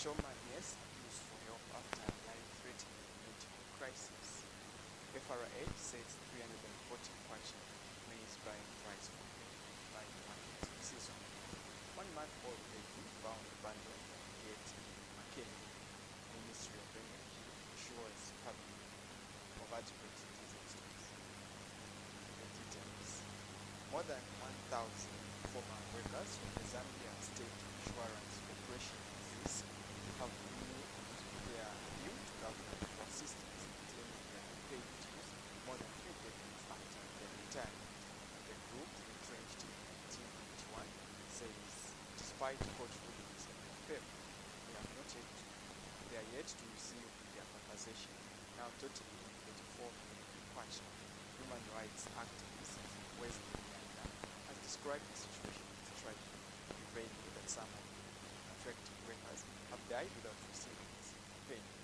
Choma yes appeals for help after a life-threatening medical crisis. FRA says 340 kwacha maize buying price for by market season. 1-month-old baby found abandoned yet in Makeni. Ministry of Energy ensures public of adequate diesel stocks. The details. More than 1,000 former workers from the Zambia State Insurance Corporation have renewed their appeal to government for assistance in claiming their unpaid dues more than 3 decades after their retirement. The group, retrenched in 1991, says despite court rulings in their favor, they are yet to receive their compensation, now totaling 34 million kwacha. Human rights activist Wesley Nyanda has described the situation as tragic, revealing that some of the affected workers have died without receiving payment.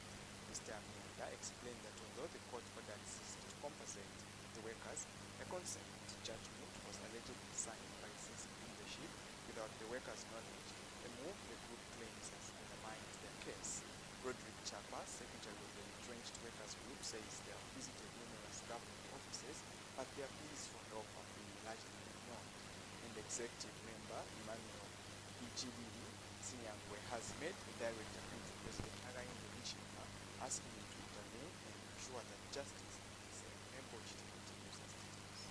Mr. Nyanda explained that although the court ordered CIS to compensate the workers, a consent judgment was allegedly signed by CIS leadership without the workers' knowledge, a move the group claims has undermined their case. Roderick Chapa, secretary of the Retrenched Workers Group, says they have visited numerous government offices, but their pleas for help have been largely ignored. And executive member Emmanuel Ijibiri Sinyangwe has made a direct appeal to President Hakainde Hichilema, asking him to intervene and ensure that justice is able to continue sustainability.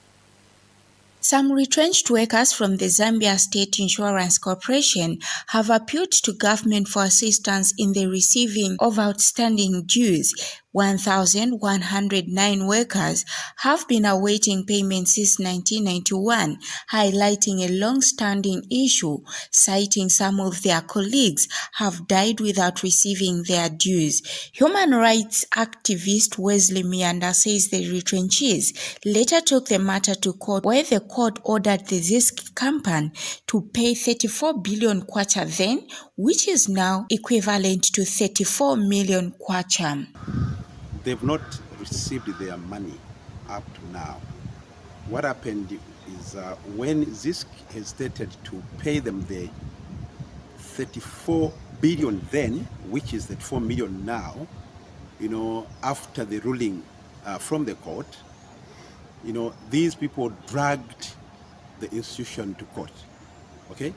Some retrenched workers from the Zambia State Insurance Corporation have appealed to government for assistance in the receiving of outstanding dues. 1,109 workers have been awaiting payment since 1991, highlighting a long-standing issue, citing some of their colleagues have died without receiving their dues. Human rights activist Wesley Nyanda says the retrenchees later took the matter to court, where the court ordered the ZISC company to pay 34 billion kwacha then, which is now equivalent to 34 million kwacha. They've not received their money up to now. What happened is when ZISC hesitated to pay them the 34 billion then, which is 34 million now, after the ruling from the court, these people dragged the institution to court, okay?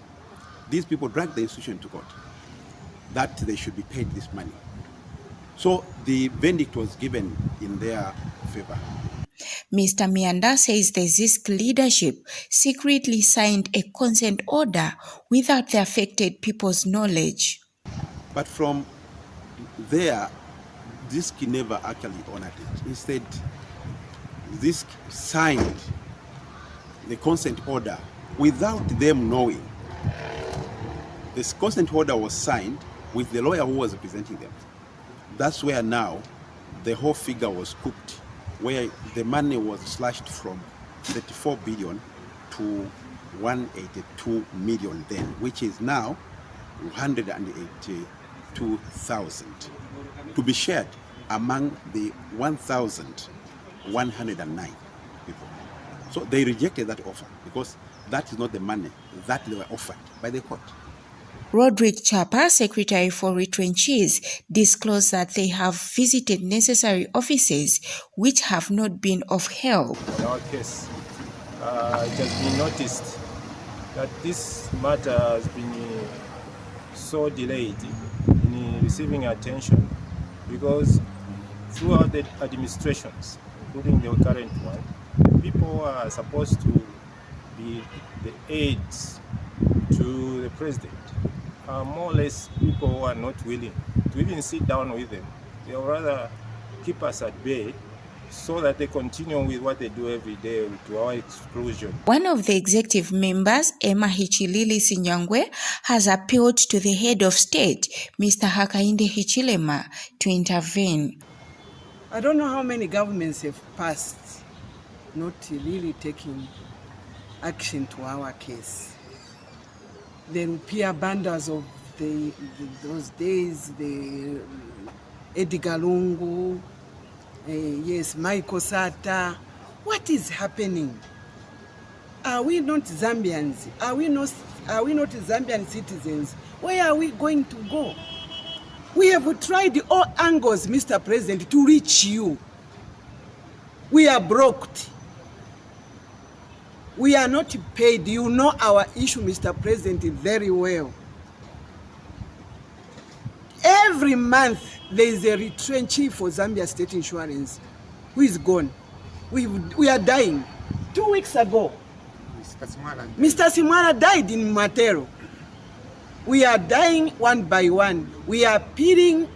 These people dragged the institution to court that they should be paid this money. So the verdict was given in their favor. Mr. Nyanda says the ZISC leadership secretly signed a consent order without the affected people's knowledge. But from there, ZISC never actually honored it. Instead, ZISC signed the consent order without them knowing. This consent order was signed with the lawyer who was representing them. That's where now the whole figure was cooked, where the money was slashed from 34 billion to 182 million then, which is now 182,000 to be shared among the 1,109 people. So they rejected that offer because that is not the money that they were offered by the court. Roderick Chapa, Secretary for Retrenchees, disclosed that they have visited necessary offices which have not been of help. In our case, it has been noticed that this matter has been so delayed in receiving attention because throughout the administrations, including the current one, people are supposed to be the aides to the president. More or less people who are not willing to even sit down with them. They would rather keep us at bay so that they continue with what they do every day to our exclusion. One of the executive members, Emma Hichilili Sinyangwe, has appealed to the head of state, Mr. Hakainde Hichilema, to intervene. I don't know how many governments have passed not really taking action to our case. The Rupia banders of those days, the Edgar Lungu, yes, Michael Sata. What is happening? Are we not Zambians? Are we not Zambian citizens? Where are we going to go? We have tried all angles, Mr. President, to reach you. We are broke. We are not paid. You know our issue, Mr. President, very well. Every month, there is a retrenchee for Zambia State Insurance who is gone. We are dying. 2 weeks ago, Mr. Simwana died in Matero. We are dying one by one. We are appealing,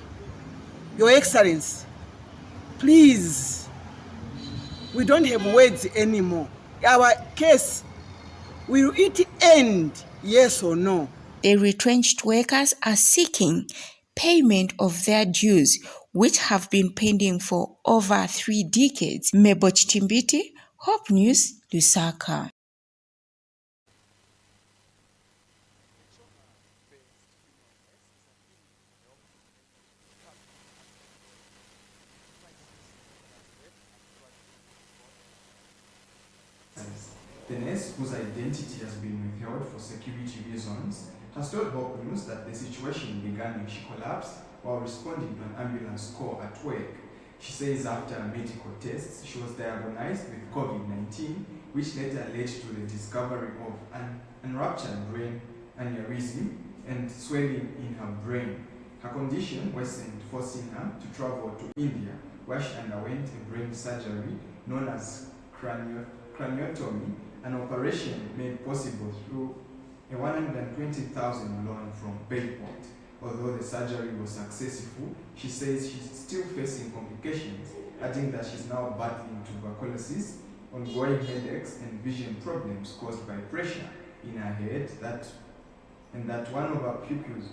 Your Excellency, please, we don't have words anymore. Our case, will it end, yes or no? The retrenched workers are seeking payment of their dues, which have been pending for over 3 decades. Mebo Chitimbiti, Hope News, Lusaka. The nurse, whose identity has been withheld for security reasons, has told Hope News that the situation began when she collapsed while responding to an ambulance call at work. She says after medical tests, she was diagnosed with COVID-19, which later led to the discovery of an unruptured brain aneurysm and swelling in her brain. Her condition worsened, forcing her to travel to India, where she underwent a brain surgery known as craniotomy, an operation made possible through a 120,000 loan from Bayport. Although the surgery was successful, she says she's still facing complications, adding that she's now battling tuberculosis, ongoing headaches, and vision problems caused by pressure in her head, and that one of her pupils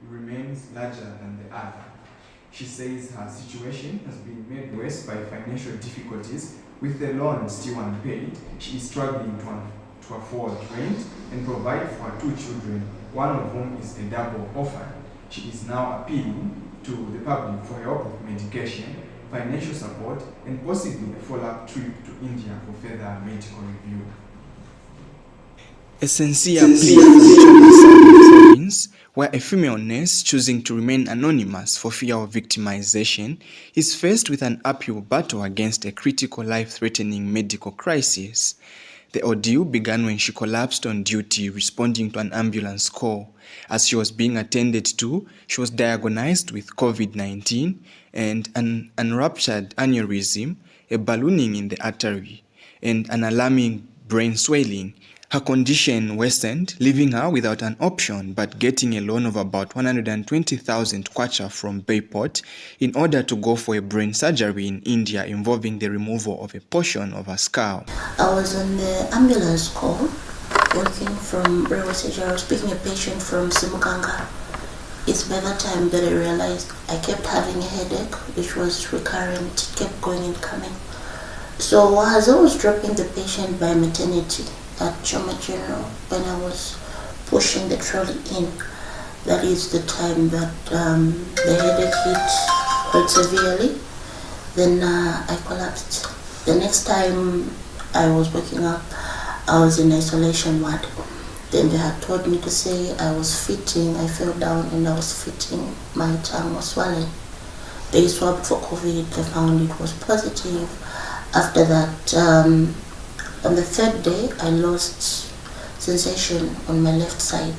remains larger than the other. She says her situation has been made worse by financial difficulties. With the loan still unpaid, she is struggling to afford rent and provide for her 2 children, one of whom is a double orphan. She is now appealing to the public for help with medication, financial support, and possibly a follow-up trip to India for further medical review. A sincere plea from Children's where a female nurse choosing to remain anonymous for fear of victimization is faced with an uphill battle against a critical life-threatening medical crisis. The ordeal began when she collapsed on duty responding to an ambulance call. As she was being attended to, she was diagnosed with COVID-19 and an unruptured aneurysm, a ballooning in the artery, and an alarming brain swelling. Her condition worsened, leaving her without an option but getting a loan of about 120,000 kwacha from Bayport in order to go for a brain surgery in India involving the removal of a portion of her skull. I was on the ambulance call, working from railway station. I was picking a patient from Simukanga. It's by that time that I realized I kept having a headache, which was recurrent, it kept going and coming. So as I was dropping the patient by maternity at Choma General, when I was pushing the trolley in, that is the time that the headache hit quite severely. Then I collapsed. The next time I was waking up, I was in isolation ward. Then they had told me to say I was fitting. I fell down and I was fitting. My tongue was swollen. They swabbed for COVID. They found it was positive. After that, on the 3rd day, I lost sensation on my left side.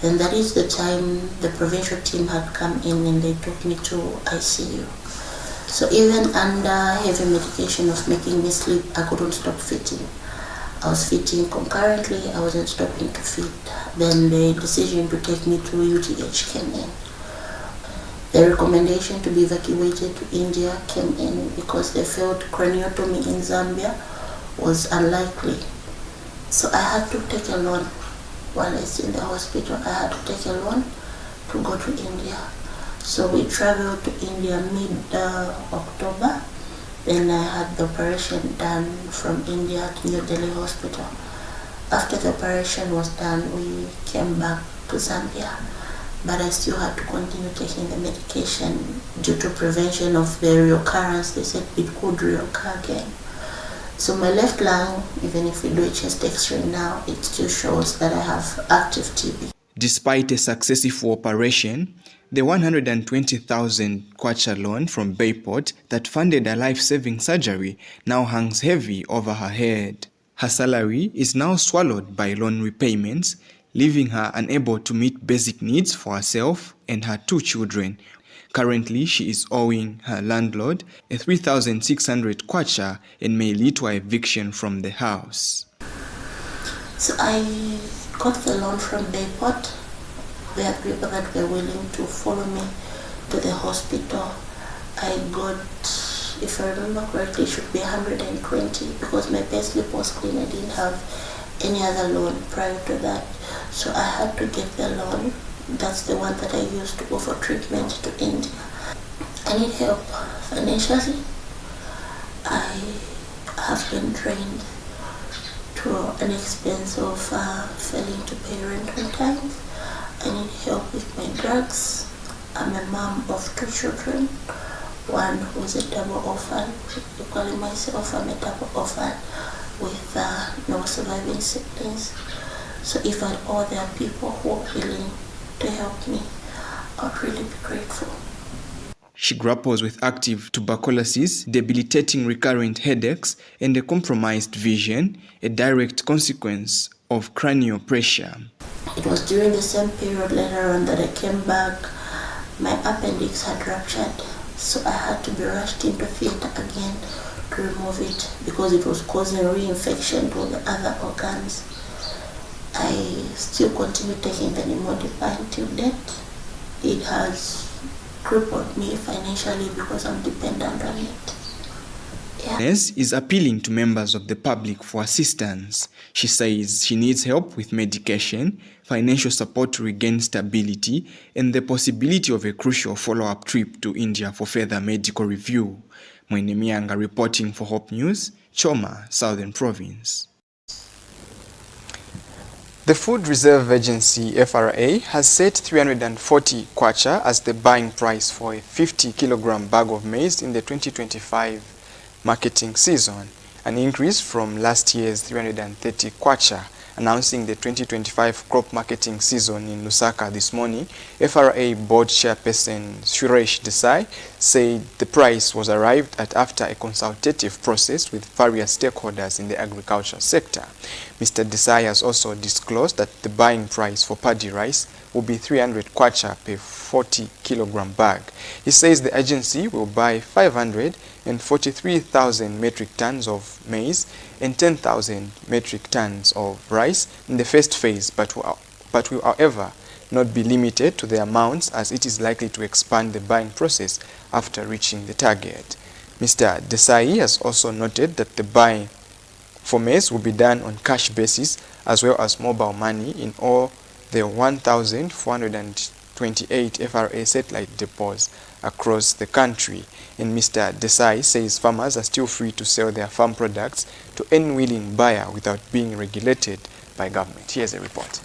And that is the time the provincial team had come in and they took me to ICU. So even under heavy medication of making me sleep, I couldn't stop feeding. I was feeding concurrently, I wasn't stopping to feed. Then the decision to take me to UTH came in. The recommendation to be evacuated to India came in because they felt craniotomy in Zambia was unlikely. So I had to take a loan. While I was in the hospital, I had to take a loan to go to India. So we traveled to India mid-October. Then I had the operation done from India to New Delhi Hospital. After the operation was done, we came back to Zambia. But I still had to continue taking the medication due to prevention of the reoccurrence. They said it could reoccur again. So my left lung, even if we do a chest x-ray now, it still shows that I have active TB. Despite a successful operation, The 120,000 kwacha loan from Bayport that funded a life-saving surgery now hangs heavy over her head. Her salary is now swallowed by loan repayments, leaving her unable to meet basic needs for herself and her 2 children. Currently, she is owing her landlord a 3,600 kwacha and may lead to eviction from the house. So I got the loan from Bayport. We had people that were willing to follow me to the hospital. I got, if I remember correctly, it should be 120 because my payslip was clean. I didn't have any other loan prior to that. So I had to get the loan. That's the one that I used to go for treatment to India. I need help financially. I have been trained to an expense of failing to pay rent on time. I need help with my drugs. I'm a mom of 2 children. One who's a double orphan. Equally myself, I'm a double orphan with no surviving siblings. So if at all there are people who are willing to help me, I'd really be grateful. She grapples with active tuberculosis, debilitating recurrent headaches, and a compromised vision, a direct consequence of cranial pressure. It was during the same period later on that I came back. My appendix had ruptured, so I had to be rushed into theatre again to remove it because it was causing reinfection to the other organs. I still continue taking the nimodipine until date. It has crippled me financially because I'm dependent on it. Ness is appealing to members of the public for assistance. She says she needs help with medication, financial support to regain stability, and the possibility of a crucial follow-up trip to India for further medical review. Mwene Mianga reporting for Hope News, Choma, Southern Province. The Food Reserve Agency, FRA, has set 340 kwacha as the buying price for a 50-kilogram bag of maize in the 2025 marketing season, an increase from last year's 330 kwacha. Announcing the 2025 crop marketing season in Lusaka this morning, FRA Board Chairperson Suresh Desai said the price was arrived at after a consultative process with various stakeholders in the agriculture sector. Mr. Desai has also disclosed that the buying price for paddy rice will be 300 kwacha per 40-kilogram bag. He says the agency will buy 543,000 metric tons of maize and 10,000 metric tons of rice in the first phase, but will however not be limited to the amounts as it is likely to expand the buying process after reaching the target. Mr. Desai has also noted that the buying for maize will be done on cash basis as well as mobile money in all the 1,428 FRA satellite depots across the country. And Mr. Desai says farmers are still free to sell their farm products to any willing buyer without being regulated by government. Here's a report.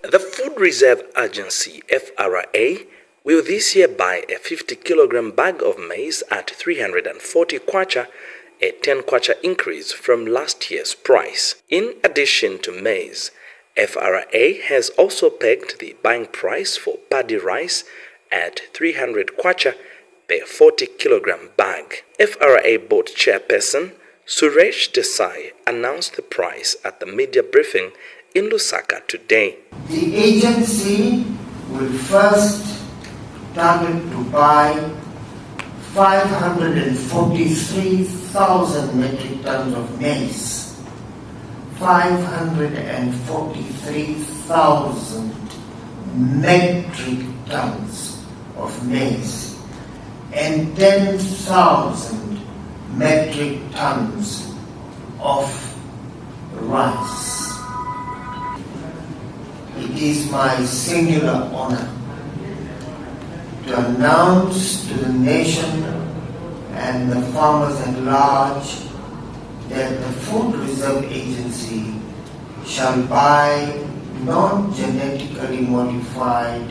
The Food Reserve Agency, FRA, will this year buy a 50-kilogram bag of maize at 340 kwacha, a 10 kwacha increase from last year's price. In addition to maize, FRA has also pegged the buying price for paddy rice at 300 kwacha per 40-kilogram bag. FRA Board Chairperson Suresh Desai announced the price at the media briefing in Lusaka today. The agency will first target to buy 543,000 metric tons of maize, 543,000 metric tons of maize, and 10,000 metric tons of rice. It is my singular honor to announce to the nation and the farmers at large that the Food Reserve Agency shall buy non-genetically modified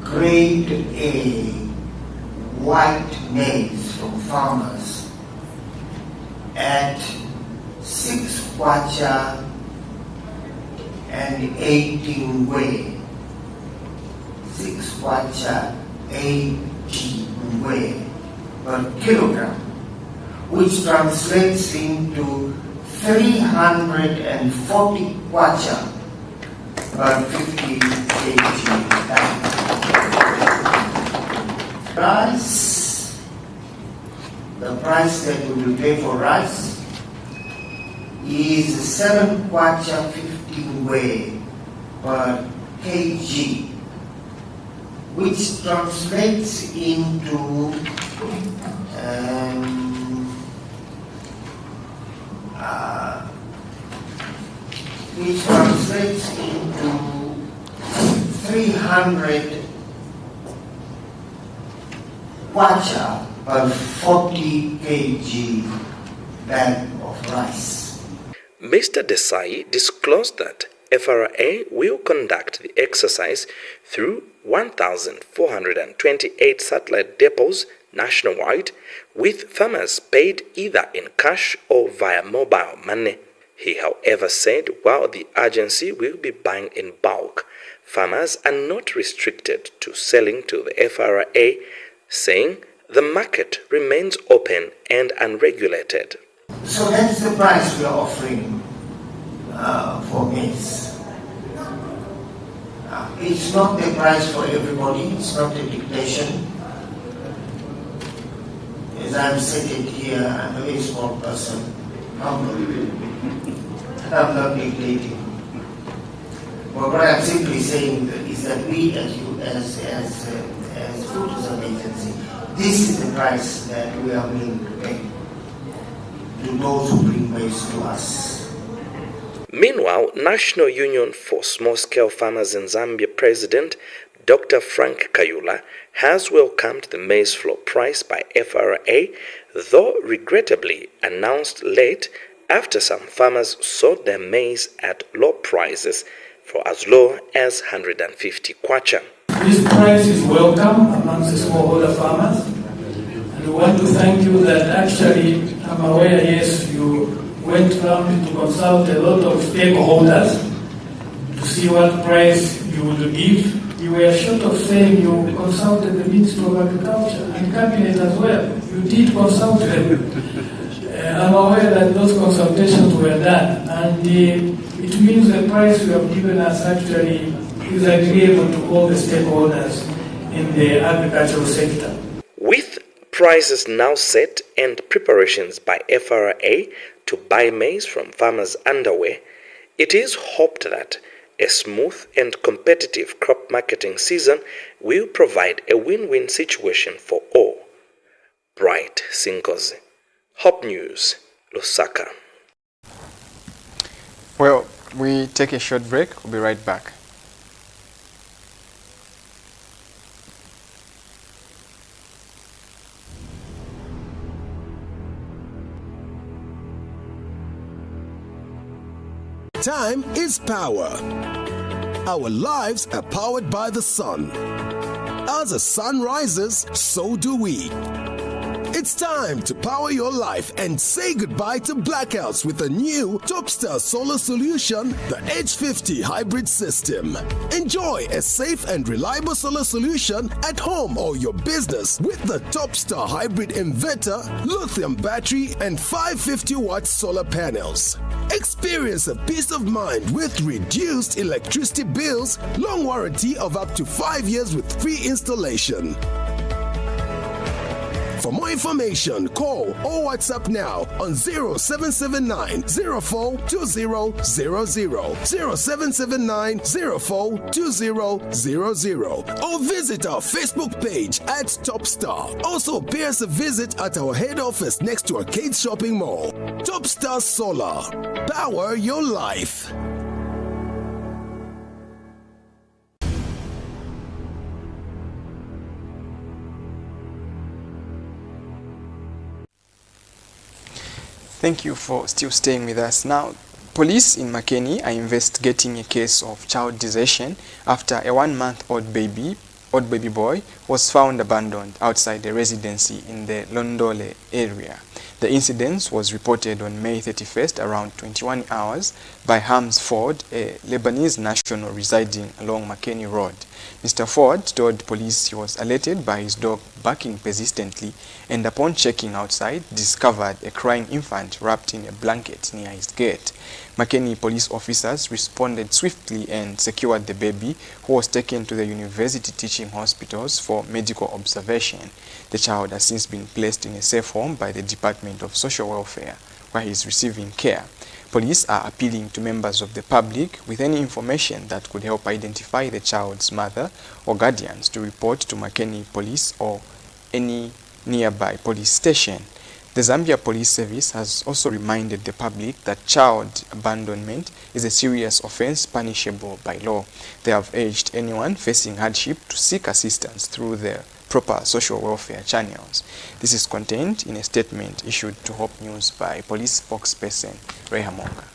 grade A white maize from farmers at 6 kwacha and 18 way 6 kwacha 80 ngwe per kilogram, which translates into 340 kwacha per 50 kg bag. Rice, the price that we will pay for rice is 7 kwacha 50 ngwe per kg, which translates into which translates into 300 kwacha per 40 kg bag of rice. Mr. Desai disclosed that FRA will conduct the exercise through 1,428 satellite depots nationwide, with farmers paid either in cash or via mobile money. He, however, said while the agency will be buying in bulk, farmers are not restricted to selling to the FRA, saying the market remains open and unregulated. So that's the price we are offering for maize. It's not the price for everybody, it's not a dictation. As I'm sitting here, I'm a very small person, humble. I'm not dictating. But what I'm simply saying is that we as Food Reserve Agency, this is the price that we are willing to pay to those who bring maize to us. Meanwhile, National Union for Small-Scale Farmers in Zambia President Dr. Frank Kayula has welcomed the maize floor price by FRA, though regrettably announced late after some farmers sold their maize at low prices for as low as 150 kwacha. This price is welcome amongst the smallholder farmers, and we want to thank you that actually, I'm aware, yes, you went around to consult a lot of stakeholders to see what price you would give. You were short of saying you consulted the Ministry of Agriculture and Cabinet as well. You did consult them. I'm aware that those consultations were done, and it means the price you have given us actually is agreeable to all the stakeholders in the agricultural sector. With prices now set and preparations by FRA to buy maize from farmers underway, it is hoped that a smooth and competitive crop marketing season will provide a win-win situation for all. Bright Sinkozi, Hope News, Lusaka. Well, we take a short break. We'll be right back. Time is power. Our lives are powered by the sun. As the sun rises, so do we. It's time to power your life and say goodbye to blackouts with a new Topstar solar solution, the H50 hybrid system. Enjoy a safe and reliable solar solution at home or your business with the Topstar hybrid inverter, lithium battery, and 550-watt solar panels. Experience a peace of mind with reduced electricity bills, long warranty of up to 5 years with free installation. For more information, call or WhatsApp now on 0779 04 2000, 0779 04 2000, or visit our Facebook page at Topstar. Also, pay us a visit at our head office next to Arcade Shopping Mall. Topstar Solar. Power your life. Thank you for still staying with us. Now, police in Makeni are investigating a case of child desertion after a 1-month-old baby boy was found abandoned outside a residency in the Londole area. The incident was reported on May 31st around 21 hours by Hams Ford, a Lebanese national residing along McKinney Road. Mr. Ford told police he was alerted by his dog barking persistently and upon checking outside discovered a crying infant wrapped in a blanket near his gate. McKinney police officers responded swiftly and secured the baby, who was taken to the university teaching hospitals for medical observation. The child has since been placed in a safe home by the Department of Social Welfare, where he is receiving care. Police are appealing to members of the public with any information that could help identify the child's mother or guardians to report to McKinney Police or any nearby police station. The Zambia Police Service has also reminded the public that child abandonment is a serious offense punishable by law. They have urged anyone facing hardship to seek assistance through the proper social welfare channels. This is contained in a statement issued to Hope News by police spokesperson Rehamonga.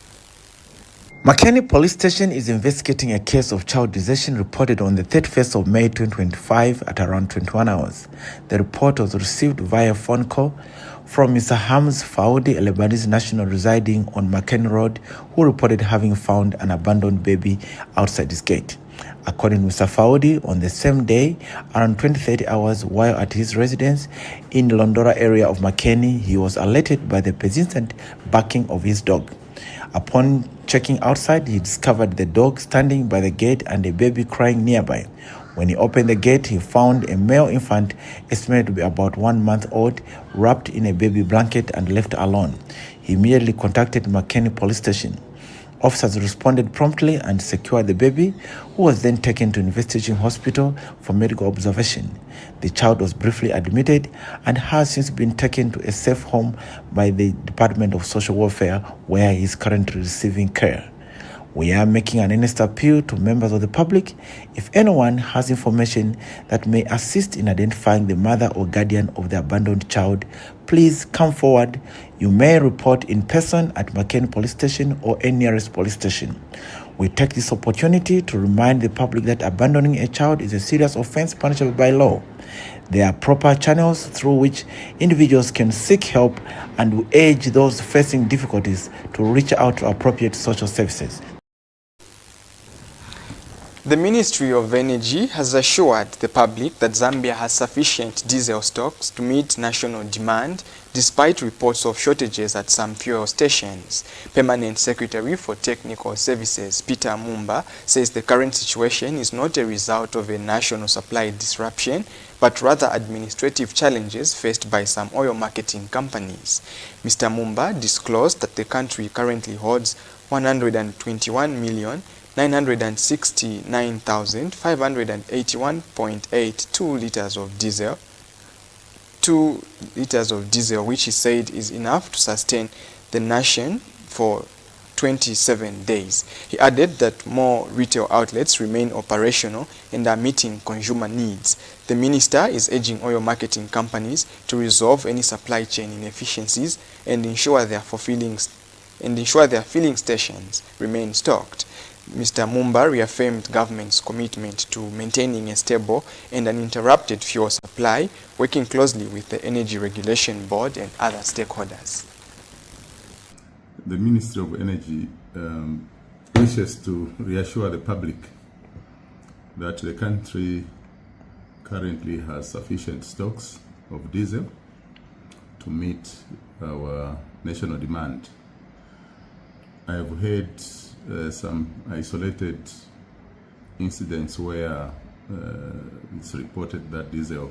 McKinney Police Station is investigating a case of child desertion reported on the 31st of May 2025 at around 21 hours. The report was received via phone call from Mr. Hams Faudi, a Lebanese national residing on McKinney Road, who reported having found an abandoned baby outside his gate. According to Mr. Faudi, on the same day, around 20-30 hours while at his residence in the Londora area of McKinney, he was alerted by the persistent barking of his dog. Upon checking outside, he discovered the dog standing by the gate and a baby crying nearby. When he opened the gate, he found a male infant estimated to be about 1 month old, wrapped in a baby blanket and left alone. He immediately contacted McKinney Police Station. Officers responded promptly and secured the baby, who was then taken to Investigation Hospital for medical observation. The child was briefly admitted and has since been taken to a safe home by the Department of Social Welfare, where he is currently receiving care. We are making an earnest appeal to members of the public. If anyone has information that may assist in identifying the mother or guardian of the abandoned child, please come forward. You may report in person at McKinney Police Station or any nearest police station. We take this opportunity to remind the public that abandoning a child is a serious offense punishable by law. There are proper channels through which individuals can seek help, and we urge those facing difficulties to reach out to appropriate social services. The Ministry of Energy has assured the public that Zambia has sufficient diesel stocks to meet national demand, despite reports of shortages at some fuel stations. Permanent Secretary for Technical Services Peter Mumba says the current situation is not a result of a national supply disruption, but rather administrative challenges faced by some oil marketing companies. Mr. Mumba disclosed that the country currently holds 129,581.82 liters of diesel, 2 liters of diesel, which he said is enough to sustain the nation for 27 days. He added that more retail outlets remain operational and are meeting consumer needs. The minister is urging oil marketing companies to resolve any supply chain inefficiencies and ensure their filling stations remain stocked. Mr. Mumba reaffirmed government's commitment to maintaining a stable and uninterrupted fuel supply, working closely with the Energy Regulation Board and other stakeholders. The Ministry of Energy wishes to reassure the public that the country currently has sufficient stocks of diesel to meet our national demand. I have heard some isolated incidents where it's reported that diesel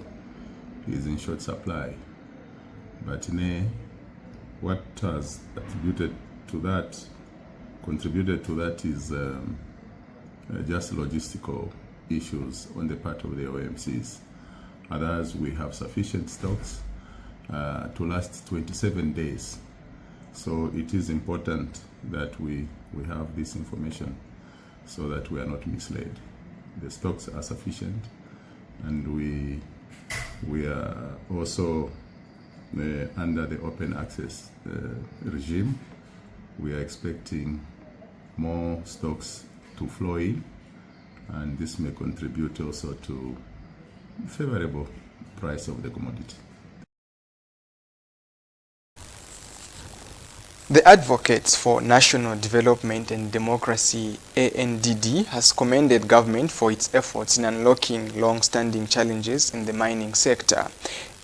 is in short supply, but what has contributed to that is just logistical issues on the part of the OMCs. Others, we have sufficient stocks to last 27 days. So it is important that we have this information so that we are not misled. The stocks are sufficient, and we are also under the open access regime. We are expecting more stocks to flow in, and this may contribute also to favorable price of the commodity. The Advocates for National Development and Democracy, ANDD, has commended government for its efforts in unlocking long-standing challenges in the mining sector.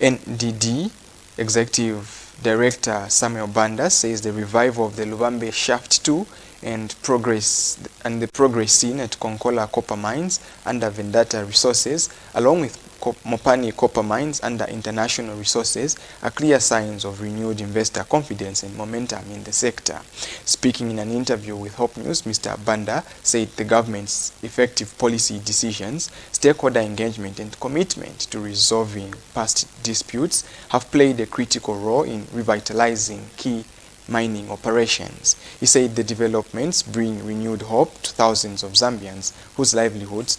NDD Executive Director Samuel Banda says the revival of the Lubambe Shaft 2 and the progress seen at Konkola copper mines under Vendetta Resources, along with Mopani copper mines under international resources, are clear signs of renewed investor confidence and momentum in the sector. Speaking in an interview with Hope News, Mr. Banda said the government's effective policy decisions, stakeholder engagement and commitment to resolving past disputes have played a critical role in revitalizing key mining operations. He said the developments bring renewed hope to thousands of Zambians whose livelihoods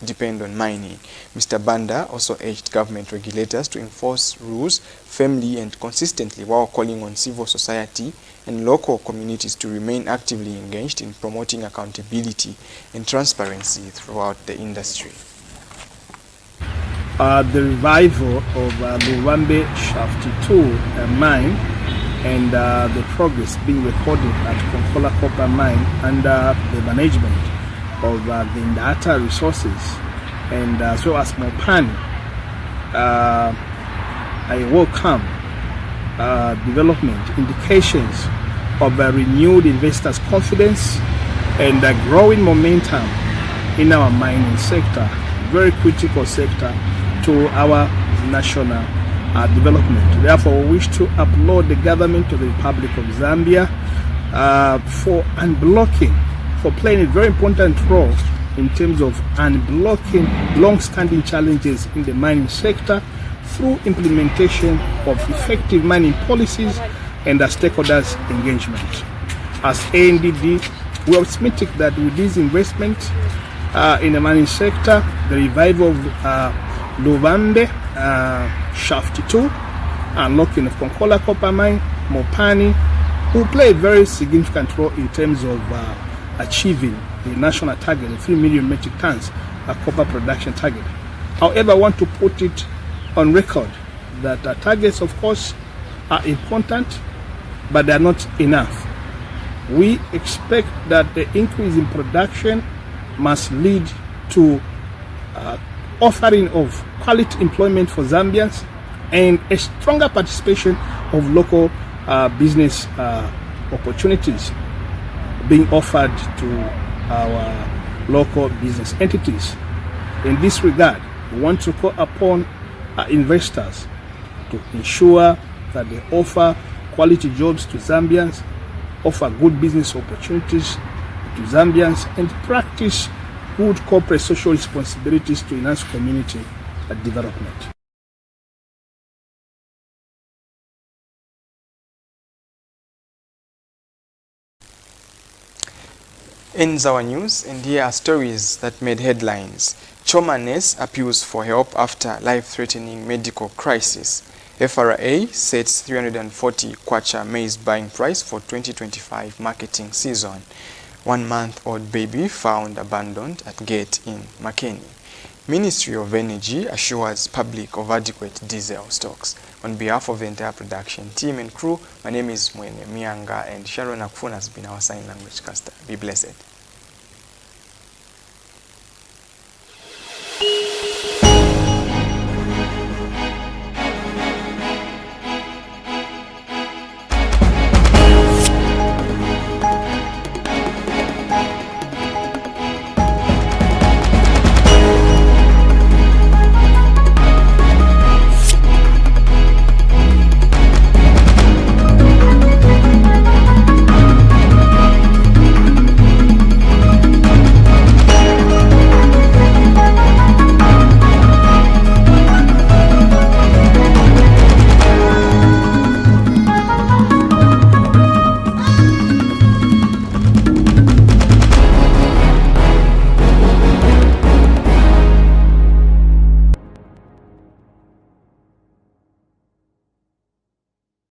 depend on mining. Mr. Banda also urged government regulators to enforce rules firmly and consistently, while calling on civil society and local communities to remain actively engaged in promoting accountability and transparency throughout the industry. The revival of Lubambe Shaft 2 mine and the progress being recorded at Konkola copper mine under the management of Vendetta Resources and as well as Mopani. I welcome development indications of a renewed investors' confidence and a growing momentum in our mining sector, very critical sector to our national development. Therefore, we wish to applaud the government of the Republic of Zambia for unblocking, for playing a very important role in terms of unblocking long-standing challenges in the mining sector through implementation of effective mining policies and the stakeholders' engagement. As ANDD, we are optimistic that with this investment in the mining sector, the revival of Lubambe Shaft 2, unlocking of Konkola copper mine, Mopani, will play a very significant role in terms of achieving the national target, the 3 million metric tons copper production target. However, I want to put it on record that targets, of course, are important, but they are not enough. We expect that the increase in production must lead to offering of quality employment for Zambians and a stronger participation of local business opportunities being offered to our local business entities. In this regard, we want to call upon investors to ensure that they offer quality jobs to Zambians, offer good business opportunities to Zambians, and practice good corporate social responsibilities to enhance community development. Ends our news, and here are stories that made headlines. Choma nurse appeals for help after life-threatening medical crisis. FRA sets 340 kwacha maize buying price for 2025 marketing season. 1-month-old baby found abandoned at gate in Makeni. Ministry of Energy assures public of adequate diesel stocks. On behalf of the entire production team and crew, my name is Mwene Mianga, and Sharon Akfuna has been our sign language caster. Be blessed.